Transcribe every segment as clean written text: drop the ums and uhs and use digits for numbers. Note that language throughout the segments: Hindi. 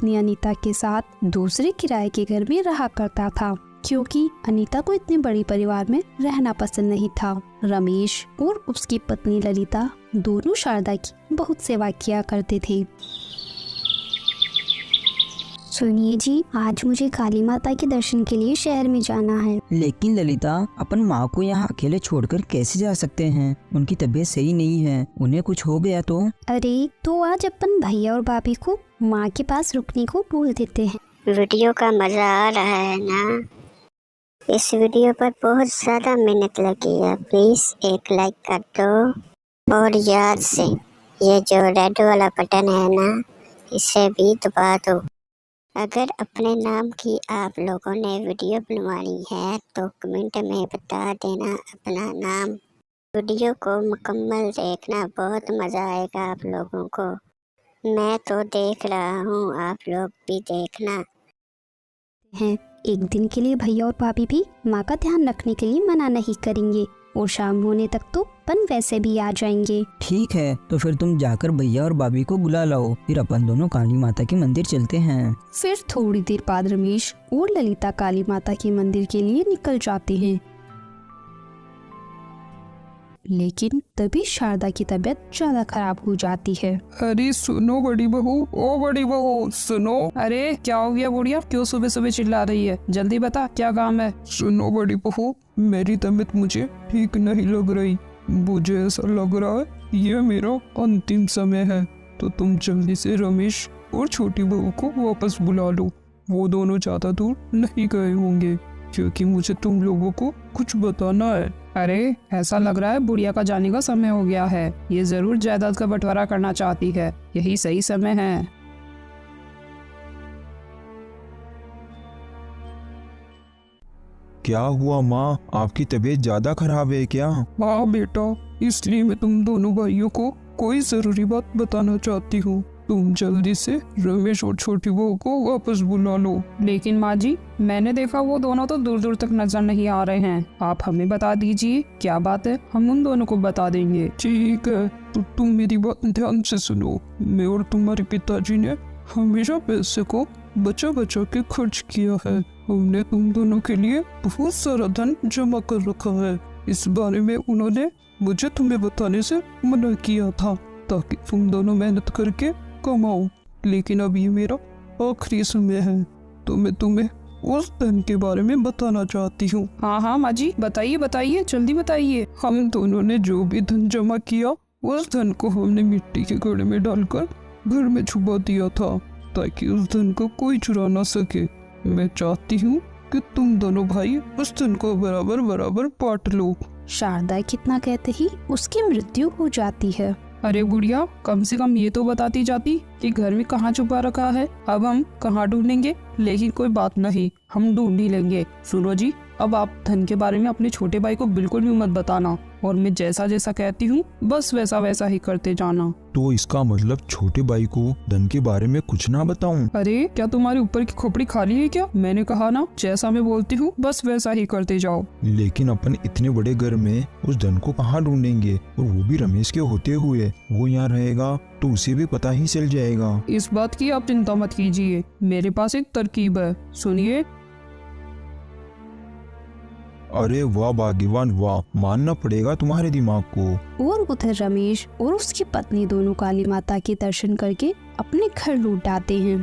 पत्नी अनीता के साथ दूसरे किराए के घर में रहा करता था, क्योंकि अनीता को इतने बड़े परिवार में रहना पसंद नहीं था। रमेश और उसकी पत्नी ललिता दोनों शारदा की बहुत सेवा किया करते थे। सुनिए जी, आज मुझे काली माता के दर्शन के लिए शहर में जाना है। लेकिन ललिता, अपन माँ को यहाँ अकेले छोड़कर कैसे जा सकते हैं? उनकी तबीयत सही नहीं है, उन्हें कुछ हो गया तो? अरे तो आज अपन भैया और भाभी को माँ के पास रुकने को बोल देते हैं। वीडियो का मजा आ रहा है ना? इस वीडियो पर बहुत ज्यादा मेहनत लगी है, प्लीज एक लाइक कर दो और याद से ये जो रेड वाला बटन है ना, इसे भी दबा दो। अगर अपने नाम की आप लोगों ने वीडियो बनवानी है तो कमेंट में बता देना अपना नाम। वीडियो को मुकम्मल देखना, बहुत मज़ा आएगा आप लोगों को। मैं तो देख रहा हूँ, आप लोग भी देखना। हैं एक दिन के लिए भैया और भाभी भी माँ का ध्यान रखने के लिए मना नहीं करेंगे और शाम होने तक तो अपन वैसे भी आ जाएंगे। ठीक है, तो फिर तुम जाकर भैया और भाभी को बुला लाओ, फिर अपन दोनों काली माता के मंदिर चलते हैं। फिर थोड़ी देर बाद रमेश और ललिता काली माता के मंदिर के लिए निकल जाते हैं। लेकिन तभी शारदा की तबीयत ज्यादा खराब हो जाती है। अरे सुनो बड़ी बहू, ओ बड़ी बहू सुनो। अरे क्या हो गया बुढ़िया, क्यों सुबह सुबह चिल्ला रही है? जल्दी बता, क्या काम है? सुनो बड़ी बहू, मेरी तबीयत मुझे ठीक नहीं लग रही। मुझे ऐसा लग रहा है ये मेरा अंतिम समय है, तो तुम जल्दी से रमेश और छोटी बहू को वापस बुला लो। वो दोनों ज्यादा दूर नहीं गए होंगे, क्योंकि मुझे तुम लोगों को कुछ बताना है। अरे ऐसा लग रहा है बुढ़िया का जाने का समय हो गया है। ये जरूर जायदाद का बंटवारा करना चाहती है, यही सही समय है। क्या हुआ माँ, आपकी तबीयत ज्यादा खराब है क्या? हाँ बेटा, इसलिए मैं तुम दोनों भाइयों को कोई जरूरी बात बताना चाहती हूँ। तुम जल्दी से रमेश और छोटी बहू को वापस बुला लो। लेकिन माँ जी, मैंने देखा वो दोनों तो दूर दूर तक नजर नहीं आ रहे हैं। आप हमें बता दीजिए क्या बात है, हम उन दोनों को बता देंगे। ठीक है, तो तुम मेरी बात ध्यान से सुनो। मैं और तुम्हारे पिताजी ने हमेशा पैसे को बचा बचा के खर्च किया है। हमने तुम दोनों के लिए बहुत सारा धन जमा कर रखा है। इस बारे में उन्होंने मुझे तुम्हें बताने से मना किया था, ताकि तुम दोनों मेहनत करके कमाओ। लेकिन अब ये मेरा आखिरी समय है, तो मैं तुम्हें उस धन के बारे में बताना चाहती हूँ। हाँ हाँ माँ जी, बताइए बताइए, जल्दी बताइए। हम दोनों ने जो भी धन जमा किया, उस धन को हमने मिट्टी के घड़े में डालकर घर में छुपा दिया था, ताकि उस धन को कोई चुरा ना सके। मैं चाहती हूँ कि तुम दोनों भाई उस धन को बराबर बराबर बांट लो। शारदा कितना कहते ही उसकी मृत्यु हो जाती है। अरे गुड़िया, कम से कम ये तो बताती जाती कि घर में कहाँ छुपा रखा है। अब हम कहाँ ढूंढेंगे? लेकिन कोई बात नहीं, हम ढूंढ ही लेंगे। सुनो जी, अब आप धन के बारे में अपने छोटे भाई को बिल्कुल भी मत बताना, और मैं जैसा जैसा कहती हूँ बस वैसा वैसा ही करते जाना। तो इसका मतलब छोटे भाई को धन के बारे में कुछ ना बताऊं? अरे क्या तुम्हारे ऊपर की खोपड़ी खाली है क्या? मैंने कहा ना, जैसा मैं बोलती हूँ बस वैसा ही करते जाओ। लेकिन अपन इतने बड़े घर में उस धन को कहाँ ढूंढेंगे, और वो भी रमेश के होते हुए। वो यहाँ रहेगा तो उसे भी पता ही चल जाएगा। इस बात की आप चिंता मत कीजिए, मेरे पास एक तरकीब है, सुनिए। अरे वाह भाग्यवान वाह, मानना पड़ेगा तुम्हारे दिमाग को। और उधर रमेश और उसकी पत्नी दोनों काली माता के दर्शन करके अपने घर लौट आते हैं।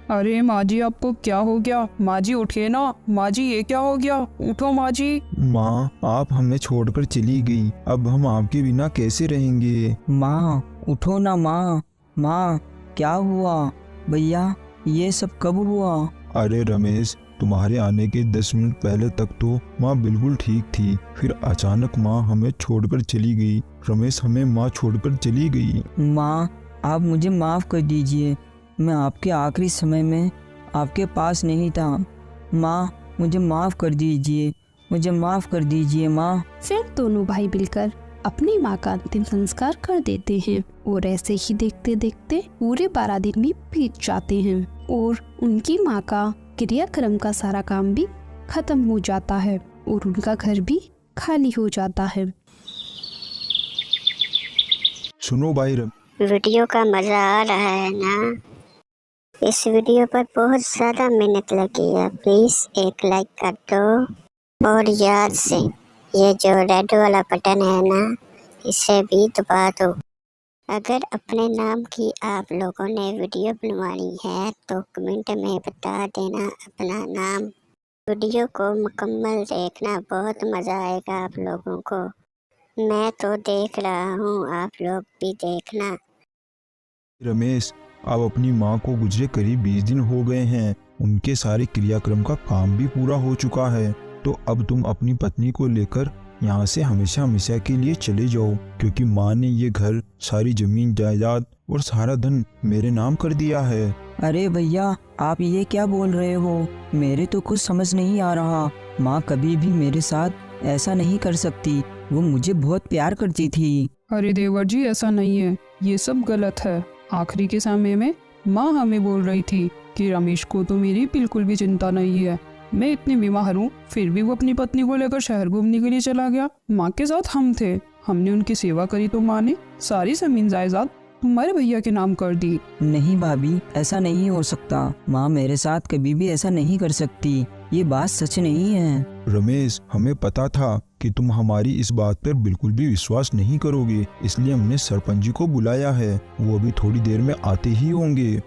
अरे माँ जी, आपको क्या हो गया? माँ जी उठिए ना। माँ जी, ये क्या हो गया? उठो माँ जी। माँ, आप हमें छोड़कर चली गई, अब हम आपके बिना कैसे रहेंगे? माँ उठो ना माँ। माँ क्या हुआ? भैया ये सब कब हुआ? अरे रमेश, तुम्हारे आने के 10 मिनट पहले तक तो माँ बिल्कुल ठीक थी, फिर अचानक माँ हमें छोड़कर चली गई। रमेश, हमें माँ छोड़कर चली गई। माँ आप मुझे माफ़ कर दीजिए, मैं आपके आखिरी समय में आपके पास नहीं था। माँ मुझे माफ़ कर दीजिए, मुझे माफ़ कर दीजिए माँ। फिर दोनों भाई मिलकर अपनी माँ का अंतिम संस्कार कर देते हैं, और ऐसे ही देखते देखते पूरे 12 दिन भी बीत जाते हैं, और उनकी माँ का क्रियाक्रम का सारा काम भी खत्म हो जाता है, और उनका घर भी खाली हो जाता है। सुनो भाई वीडियो का मज़ा आ रहा है ना? इस वीडियो पर बहुत ज़्यादा मेहनत लगी है, प्लीज़ एक लाइक कर दो और याद से ये जो रेड वाला बटन है ना, इसे भी दबा दो। अगर अपने नाम की आप लोगों ने वीडियो बनवानी है तो कमेंट में बता देना अपना नाम। वीडियो को मुकम्मल देखना, बहुत मज़ा आएगा आप लोगों को। मैं तो देख रहा हूँ, आप लोग भी देखना। रमेश, अब अपनी माँ को गुजरे करीब 20 दिन हो गए हैं। उनके सारे क्रियाक्रम का काम भी पूरा हो चुका है। तो अब तुम अपनी पत्नी को लेकर यहाँ से हमेशा हमेशा के लिए चले जाओ, क्योंकि माँ ने ये घर, सारी जमीन जायदाद और सारा धन मेरे नाम कर दिया है। अरे भैया, आप ये क्या बोल रहे हो? मेरे तो कुछ समझ नहीं आ रहा। माँ कभी भी मेरे साथ ऐसा नहीं कर सकती। वो मुझे बहुत प्यार करती थी। अरे देवर जी, ऐसा नहीं है, ये सब गलत है। आखिरी के समय में माँ हमें बोल रही थी कि रमेश को तो मेरी बिल्कुल भी चिंता नहीं है। मैं इतनी बीमार हूँ, फिर भी वो अपनी पत्नी को लेकर शहर घूमने के लिए चला गया। माँ के साथ हम थे, हमने उनकी सेवा करी तो माँ ने सारी जमीन जायदाद तुम्हारे भैया के नाम कर दी। नहीं भाभी, ऐसा नहीं हो सकता। माँ मेरे साथ कभी भी ऐसा नहीं कर सकती। ये बात सच नहीं है। रमेश, हमें पता था कि तुम हमारी इस बात पर बिल्कुल भी विश्वास नहीं करोगे, इसलिए हमने सरपंच जी को बुलाया है। वो अभी थोड़ी देर में आते ही होंगे।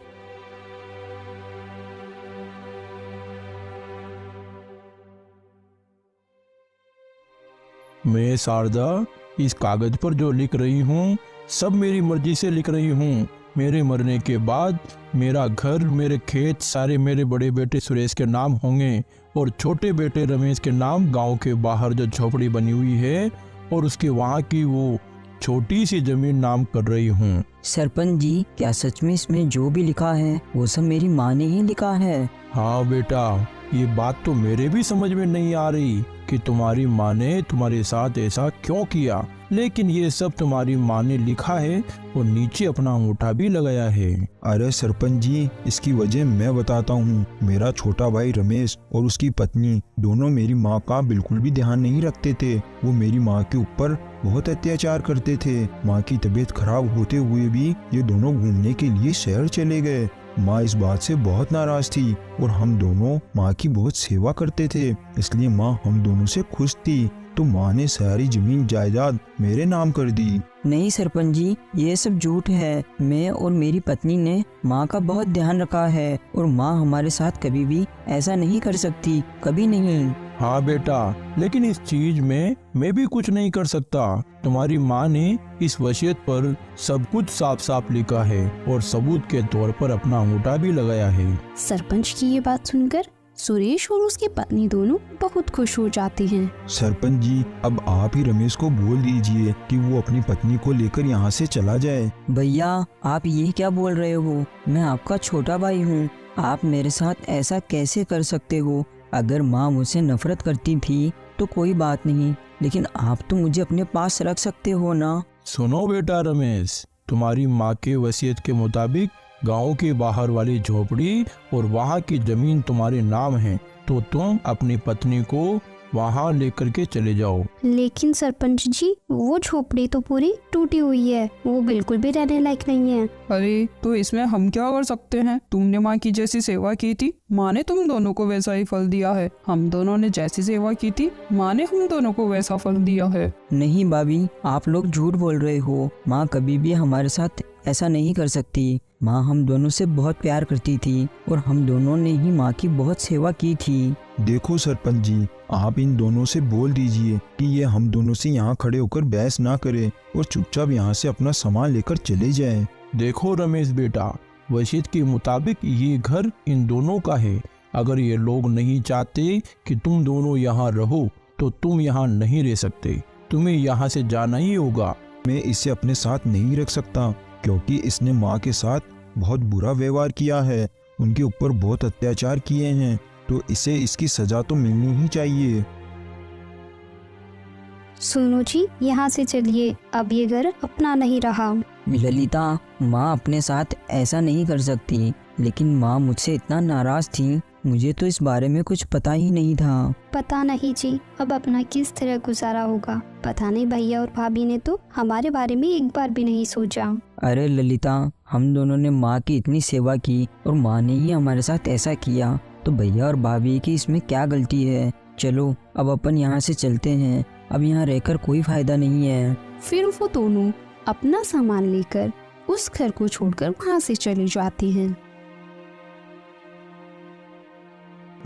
मैं शारदा, इस कागज पर जो लिख रही हूँ सब मेरी मर्जी से लिख रही हूँ। मेरे मरने के बाद मेरा घर, मेरे खेत सारे मेरे बड़े बेटे सुरेश के नाम होंगे और छोटे बेटे रमेश के नाम गांव के बाहर जो झोपड़ी बनी हुई है और उसके वहाँ की वो छोटी सी जमीन नाम कर रही हूँ। सरपंच जी, क्या सच में इसमें जो भी लिखा है वो सब मेरी माँ ने ही लिखा है? हाँ बेटा, ये बात तो मेरे भी समझ में नहीं आ रही कि तुम्हारी माँ ने तुम्हारे साथ ऐसा क्यों किया, लेकिन ये सब तुम्हारी माँ ने लिखा है और नीचे अपना अंगूठा भी लगाया है। अरे सरपंच जी, इसकी वजह मैं बताता हूँ। मेरा छोटा भाई रमेश और उसकी पत्नी दोनों मेरी माँ का बिल्कुल भी ध्यान नहीं रखते थे। वो मेरी माँ के ऊपर बहुत अत्याचार करते थे। माँ की तबीयत खराब होते हुए भी ये दोनों घूमने के लिए शहर चले गए। माँ इस बात से बहुत नाराज थी और हम दोनों माँ की बहुत सेवा करते थे, इसलिए माँ हम दोनों से खुश थी। तो माँ ने सारी जमीन जायदाद मेरे नाम कर दी। नहीं सरपंच जी, ये सब झूठ है। मैं और मेरी पत्नी ने माँ का बहुत ध्यान रखा है और माँ हमारे साथ कभी भी ऐसा नहीं कर सकती, कभी नहीं। हाँ बेटा, लेकिन इस चीज में मैं भी कुछ नहीं कर सकता। तुम्हारी माँ ने इस वसीयत पर सब कुछ साफ साफ लिखा है और सबूत के तौर पर अपना अंगूठा भी लगाया है। सरपंच की ये बात सुनकर सुरेश और उसकी पत्नी दोनों बहुत खुश हो जाते हैं। सरपंच जी, अब आप ही रमेश को बोल दीजिए कि वो अपनी पत्नी को लेकर यहाँ से चला जाए। भैया, आप ये क्या बोल रहे हो? मैं आपका छोटा भाई हूँ। आप मेरे साथ ऐसा कैसे कर सकते हो? अगर माँ मुझसे नफरत करती थी तो कोई बात नहीं, लेकिन आप तो मुझे अपने पास रख सकते हो ना। सुनो बेटा रमेश, तुम्हारी माँ के वसीयत के मुताबिक गांव के बाहर वाली झोपड़ी और वहाँ की जमीन तुम्हारे नाम है, तो तुम अपनी पत्नी को वहाँ लेकर के चले जाओ। लेकिन सरपंच जी, वो झोपड़ी तो पूरी टूटी हुई है, वो बिल्कुल भी रहने लायक नहीं है। अरे तो इसमें हम क्या कर सकते हैं? तुमने माँ की जैसी सेवा की थी, माँ ने तुम दोनों को वैसा ही फल दिया है। हम दोनों ने जैसी सेवा की थी, माँ ने हम दोनों को वैसा फल दिया है। नहीं भाभी, आप लोग झूठ बोल रहे हो। माँ कभी भी हमारे साथ ऐसा नहीं कर सकती। माँ हम दोनों से बहुत प्यार करती थी और हम दोनों ने ही माँ की बहुत सेवा की थी। देखो सरपंच जी, आप इन दोनों से बोल दीजिए कि ये हम दोनों से यहाँ खड़े होकर बहस ना करें और चुपचाप यहाँ से अपना सामान लेकर चले जाएं। देखो रमेश बेटा, वसीयत के मुताबिक ये घर इन दोनों का है। अगर ये लोग नहीं चाहते कि तुम दोनों यहाँ रहो तो तुम यहाँ नहीं रह सकते, तुम्हें यहाँ से जाना ही होगा। मैं इसे अपने साथ नहीं रख सकता, क्योंकि इसने माँ के साथ बहुत बुरा व्यवहार किया है, उनके ऊपर बहुत अत्याचार किए हैं, तो इसे इसकी सजा तो मिलनी ही चाहिए। सुनो जी, यहाँ से चलिए, अब ये घर अपना नहीं रहा। ललिता, माँ अपने साथ ऐसा नहीं कर सकती, लेकिन माँ मुझसे इतना नाराज थी मुझे तो इस बारे में कुछ पता ही नहीं था। पता नहीं जी, अब अपना किस तरह गुजारा होगा। पता नहीं भैया और भाभी ने तो हमारे बारे में एक बार भी नहीं सोचा। अरे ललिता, हम दोनों ने माँ की इतनी सेवा की और माँ ने ही हमारे साथ ऐसा किया, तो भैया और भाभी की इसमें क्या गलती है। चलो अब अपन यहाँ से चलते हैं, अब यहाँ रहकर कोई फायदा नहीं है। फिर वो दोनों अपना सामान लेकर उस घर को छोड़कर वहाँ से चले जाते हैं।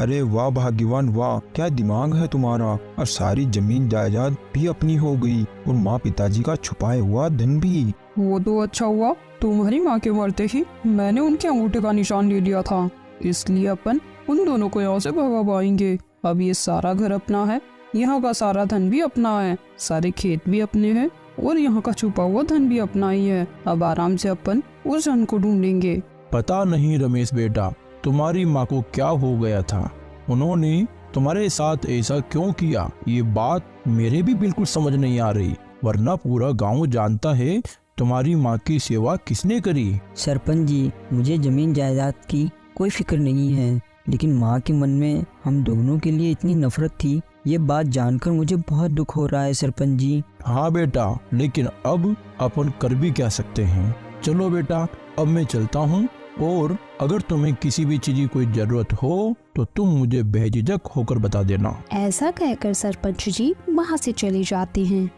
अरे वाह भाग्यवान वाह, क्या दिमाग है तुम्हारा। और सारी जमीन जायदाद भी अपनी हो गई और माँ पिताजी का छुपाए हुआ धन भी। वो तो अच्छा हुआ, तुम्हारी माँ के मरते ही मैंने उनके अंगूठे का निशान ले लिया था, इसलिए अपन उन दोनों को यहाँ से भगा पाएंगे। अब ये सारा घर अपना है, यहाँ का सारा धन भी अपना है, सारे खेत भी अपने हैं और यहाँ का छुपा हुआ धन भी अपना ही है। अब आराम से अपन उस धन को ढूंढेंगे। पता नहीं रमेश बेटा, तुम्हारी माँ को क्या हो गया था, उन्होंने तुम्हारे साथ ऐसा क्यों किया, ये बात मेरे भी बिल्कुल समझ नहीं आ रही। वरना पूरा गांव जानता है तुम्हारी माँ की सेवा किसने करी। सरपंच जी, मुझे जमीन जायदाद की कोई फिक्र नहीं है, लेकिन माँ के मन में हम दोनों के लिए इतनी नफरत थी, ये बात जानकर मुझे बहुत दुख हो रहा है सरपंच जी। हाँ बेटा, लेकिन अब अपन कर भी क्या सकते हैं। चलो बेटा, अब मैं चलता हूँ, और अगर तुम्हें किसी भी चीज की कोई जरूरत हो तो तुम मुझे बेझिझक होकर बता देना। ऐसा कहकर सरपंच जी वहाँ से चले जाते हैं।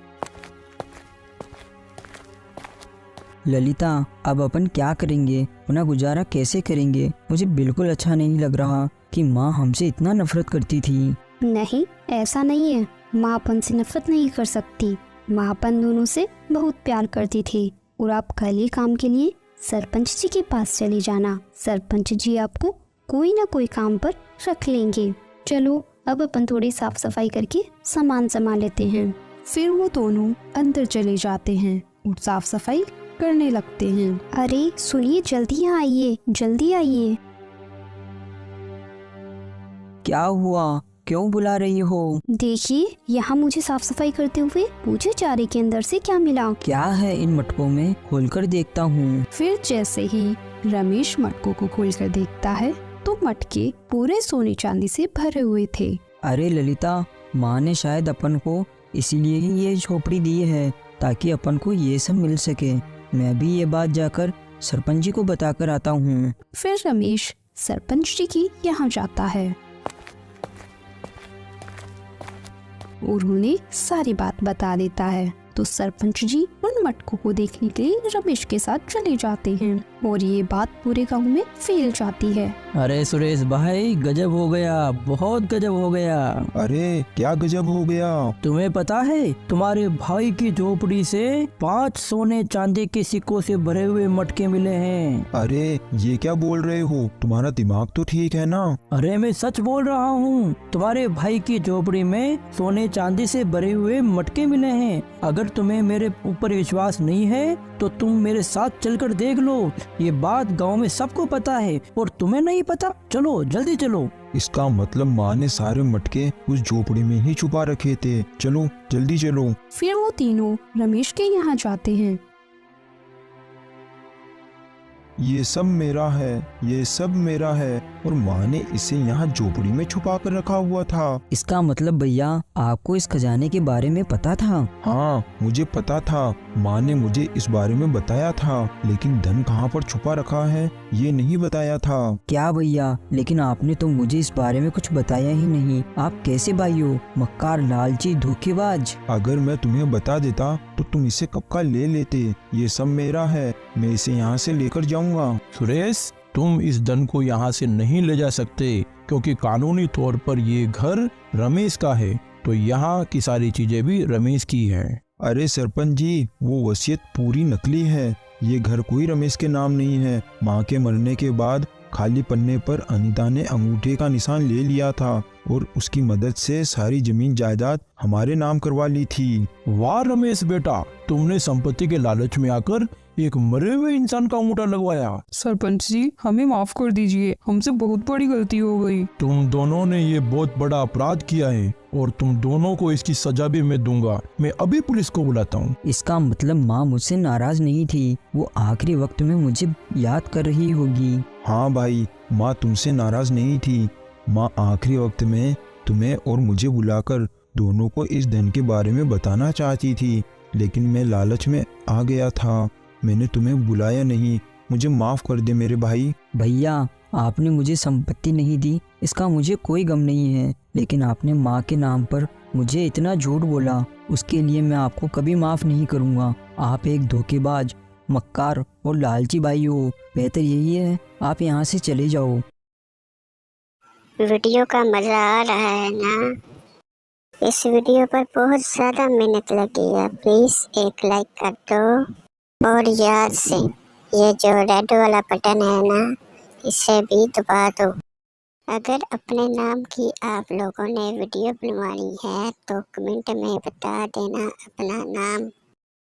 ललिता, अब अपन क्या करेंगे, अपना गुजारा कैसे करेंगे। मुझे बिल्कुल अच्छा नहीं लग रहा कि माँ हमसे इतना नफरत करती थी। नहीं, ऐसा नहीं है, माँ अपन से नफरत नहीं कर सकती। माँ अपन दोनों से बहुत प्यार करती थी। और आप कल ही काम के लिए सरपंच जी के पास चले जाना, सरपंच जी आपको कोई ना कोई काम पर रख लेंगे। चलो अब अपन थोड़ी साफ सफाई करके सामान संभाल लेते हैं। फिर वो दोनों अंदर चले जाते हैं और साफ सफाई करने लगते हैं। अरे सुनिए, जल्दी यहाँ आइए, जल्दी आइए। क्या हुआ, क्यों बुला रही हो? देखिए, यहाँ मुझे साफ सफाई करते हुए पूछे चारे के अंदर से क्या मिला। क्या है इन मटकों में, खोलकर देखता हूँ। फिर जैसे ही रमेश मटकों को खोलकर देखता है तो मटके पूरे सोने चांदी से भरे हुए थे। अरे ललिता, माँ ने शायद अपन को इसीलिए ही ये झोपड़ी दी है, ताकि अपन को ये सब मिल सके। मैं भी ये बात जाकर सरपंच जी को बताकर आता हूँ। फिर रमेश सरपंच जी की यहाँ जाता है और उन्हें सारी बात बता देता है। तो सरपंच जी उन मटकों को देखने के लिए रमेश के साथ चले जाते हैं और ये बात पूरे गांव में फैल जाती है। अरे सुरेश भाई, गजब हो गया, बहुत गजब हो गया। अरे क्या गजब हो गया। तुम्हें पता है, तुम्हारे भाई की झोपड़ी से 5 सोने चांदी के सिक्कों से भरे हुए मटके मिले हैं। अरे ये क्या बोल रहे हो, तुम्हारा दिमाग तो ठीक है ना। अरे मैं सच बोल रहा हूँ, तुम्हारे भाई की झोपड़ी में सोने चांदी से भरे हुए मटके मिले हैं। अगर तुम्हें मेरे ऊपर विश्वास नहीं है तो तुम मेरे साथ चलकर देख लो। ये बात गांव में सबको पता है और तुम्हें नहीं पता। चलो जल्दी चलो। इसका मतलब माँ ने सारे मटके उस झोपड़ी में ही छुपा रखे थे। चलो जल्दी चलो। फिर वो तीनों रमेश के यहाँ जाते हैं। ये सब मेरा है, ये सब मेरा है, और माँ ने इसे यहाँ झोपड़ी में छुपा कर रखा हुआ था। इसका मतलब भैया, आपको इस खजाने के बारे में पता था? हाँ, मुझे पता था। माँ ने मुझे इस बारे में बताया था, लेकिन धन कहाँ पर छुपा रखा है ये नहीं बताया था। क्या भैया, लेकिन आपने तो मुझे इस बारे में कुछ बताया ही नहीं। आप कैसे भाई हो, मक्कार, लालची, धोखेबाज। अगर मैं तुम्हें बता देता तो तुम इसे कब का ले लेते। ये सब मेरा है, मैं इसे यहाँ से लेकर जाऊंगा। सुरेश, तुम इस धन को यहाँ से नहीं ले जा सकते, क्योंकि कानूनी तौर पर ये घर रमेश का है, तो यहाँ की सारी चीजें भी रमेश की हैं। अरे सरपंच जी, वो वसीयत पूरी नकली है। ये घर कोई रमेश के नाम नहीं है। माँ के मरने के बाद खाली पन्ने पर अनीता ने अंगूठे का निशान ले लिया था और उसकी मदद से सारी जमीन जायदाद हमारे नाम करवा ली थी। वाह रमेश बेटा, तुमने संपत्ति के लालच में आकर एक मरे हुए इंसान का अंगूठा लगवाया। सरपंच जी, हमें माफ कर दीजिए, हमसे बहुत बड़ी गलती हो गई। तुम दोनों ने ये बहुत बड़ा अपराध किया है और तुम दोनों को इसकी सजा भी मैं दूंगा। मैं अभी पुलिस को बुलाता हूँ। इसका मतलब माँ मुझसे नाराज नहीं थी, वो आखिरी वक्त में मुझे याद कर रही होगी। हाँ भाई, माँ तुमसे नाराज नहीं थी, माँ आखिरी वक्त में तुम्हें और मुझे बुलाकर दोनों को इस धन के बारे में बताना चाहती थी, लेकिन मैं लालच में आ गया था। मैंने तुम्हें बुलाया नहीं। मुझे माफ़ कर दे मेरे भाई। भैया, आपने मुझे संपत्ति नहीं दी, इसका मुझे कोई गम नहीं है, लेकिन आपने माँ के नाम पर मुझे इतना झूठ बोला, उसके लिए मैं आपको कभी माफ़ नहीं करूँगा। आप एक धोखेबाज, मक्कार और लालची भाई हो। बेहतर यही है आप यहाँ से चले जाओ। वीडियो का मजा आ रहा है ना? इस वीडियो पर बहुत ज़्यादा मेहनत लगी है, प्लीज़ एक लाइक कर दो और याद से ये जो रेड वाला बटन है ना, इसे भी दबा दो। अगर अपने नाम की आप लोगों ने वीडियो बनवानी है तो कमेंट में बता देना अपना नाम।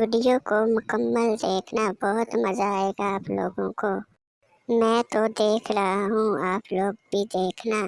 वीडियो को मुकम्मल देखना, बहुत मज़ा आएगा आप लोगों को। मैं तो देख रहा हूँ, आप लोग भी देखना।